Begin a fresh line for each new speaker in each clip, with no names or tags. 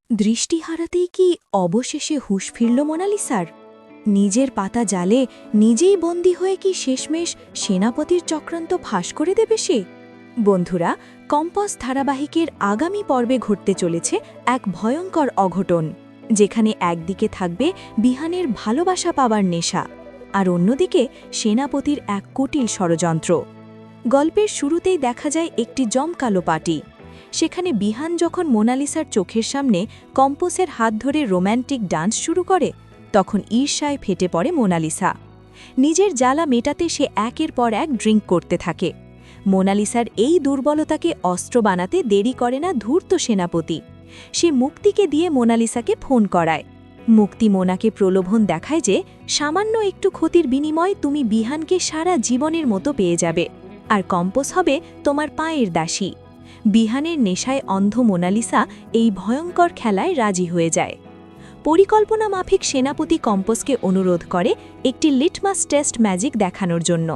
দৃষ্টি হারাতেই কি অবশেষে হুঁশ ফিরল মোনালিসার? নিজের পাতা জালে নিজেই বন্দী হয়ে কি শেষমেশ সেনাপতির চক্রান্ত ফাঁস করে দেবে সে? বন্ধুরা, কম্পাস ধারাবাহিকের আগামী পর্বে ঘটতে চলেছে এক ভয়ঙ্কর অঘটন, যেখানে একদিকে থাকবে বিহানের ভালোবাসা পাবার নেশা, আর অন্যদিকে সেনাপতির এক কুটিল ষড়যন্ত্র। গল্পের শুরুতেই দেখা যায় একটি জমকালো পার্টি। সেখানে বিহান যখন মোনালিসার চোখের সামনে কম্পোসের হাত ধরে রোম্যান্টিক ডান্স শুরু করে, তখন ঈর্ষায় ফেটে পড়ে মোনালিসা। নিজের জ্বালা মেটাতে সে একের পর এক ড্রিঙ্ক করতে থাকে। মোনালিসার এই দুর্বলতাকে অস্ত্র বানাতে দেরি করে না ধূর্ত সেনাপতি। সে মুক্তিকে দিয়ে মোনালিসাকে ফোন করায়। মুক্তি মোনাকে প্রলোভন দেখায় যে সামান্য একটু ক্ষতির বিনিময়ে তুমি বিহানকে সারা জীবনের মতো পেয়ে যাবে, আর কম্পোস হবে তোমার পায়ের দাসী। বিহানের নেশায় অন্ধ মোনালিসা এই ভয়ঙ্কর খেলায় রাজি হয়ে যায়। পরিকল্পনা মাফিক সেনাপতি কম্পোসকে অনুরোধ করে একটি লিটমাস টেস্ট ম্যাজিক দেখানোর জন্য।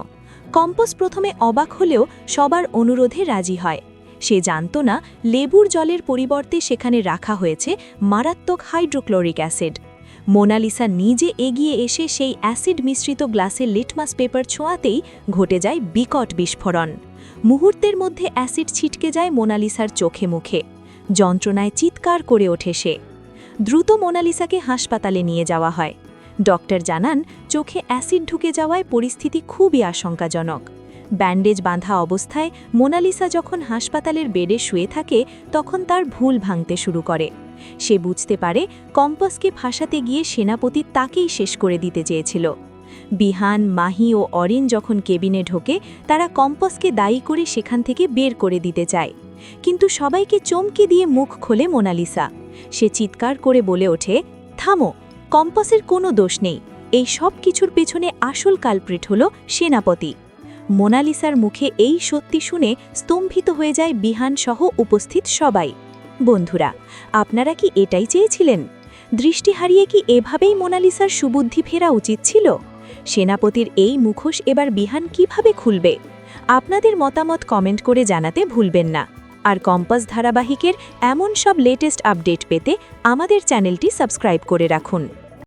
কম্পোস প্রথমে অবাক হলেও সবার অনুরোধে রাজি হয়। সে জানত না লেবুর জলের পরিবর্তে সেখানে রাখা হয়েছে মারাত্মক হাইড্রোক্লোরিক অ্যাসিড। মোনালিসা নিজে এগিয়ে এসে সেই অ্যাসিড মিশ্রিত গ্লাসে লিটমাস পেপার ছোঁয়াতেই ঘটে যায় বিকট বিস্ফোরণ। মুহূর্তের মধ্যে অ্যাসিড ছিটকে যায় মোনালিসার চোখে মুখে। যন্ত্রণায় চিৎকার করে ওঠে সে। দ্রুত মোনালিসাকে হাসপাতালে নিয়ে যাওয়া হয়। ডক্টর জানান চোখে অ্যাসিড ঢুকে যাওয়ায় পরিস্থিতি খুবই আশঙ্কাজনক। ব্যান্ডেজ বাঁধা অবস্থায় মোনালিসা যখন হাসপাতালের বেডে শুয়ে থাকে, তখন তার ভুল ভাঙতে শুরু করে। সে বুঝতে পারে কম্পাসকে ফাঁসাতে গিয়ে সেনাপতি তাকেই শেষ করে দিতে চেয়েছিল। বিহান, মাহি ও অরিন যখন কেবিনে ঢোকে, তারা কম্পাসকে দায়ী করে সেখান থেকে বের করে দিতে চায়। কিন্তু সবাইকে চমকে দিয়ে মুখ খোলে মোনালিসা। সে চিৎকার করে বলে ওঠে, থামো, কম্পাসের কোনো দোষ নেই। এই সব কিছুর পেছনে আসল কালপ্রিট হল সেনাপতি। মোনালিসার মুখে এই সত্যি শুনে স্তম্ভিত হয়ে যায় বিহান সহ উপস্থিত সবাই। বন্ধুরা, আপনারা কি এটাই চেয়েছিলেন? দৃষ্টি হারিয়ে কি এভাবেই মোনালিসার সুবুদ্ধি ফেরা উচিত ছিল? সেনাপতির এই মুখোশ এবার বিহান কিভাবে খুলবে? আপনাদের মতামত কমেন্ট করে জানাতে ভুলবেন না। আর কম্পাস ধারাবাহিকের এমন সব লেটেস্ট আপডেট পেতে আমাদের চ্যানেলটি সাবস্ক্রাইব করে রাখুন।